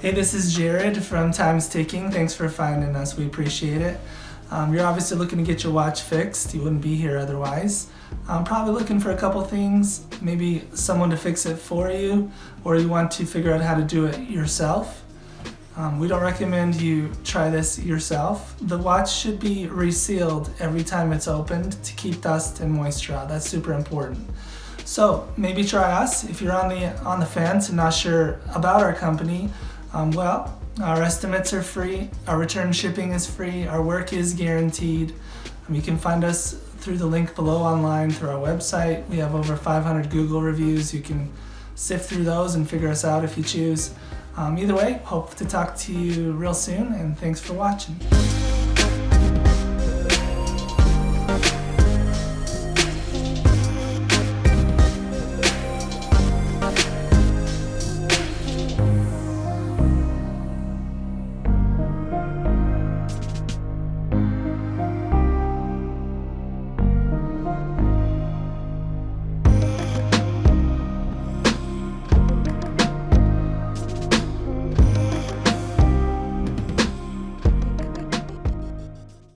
Hey, this is Jared from Time's Ticking. Thanks for finding us. We appreciate it. You're obviously looking to get your watch fixed. You wouldn't be here otherwise. I'm probably looking for a couple things, maybe someone to fix it for you, or you want to figure out how to do it yourself. We don't recommend you try this yourself. The watch should be resealed every time it's opened to keep dust and moisture out. That's super important. So maybe try us. If you're on the fence and not sure about our company, our estimates are free, our return shipping is free, our work is guaranteed. You can find us through the link below online through our website. We have over 500 Google reviews. You can sift through those and figure us out if you choose. Either way, hope to talk to you real soon, and thanks for watching.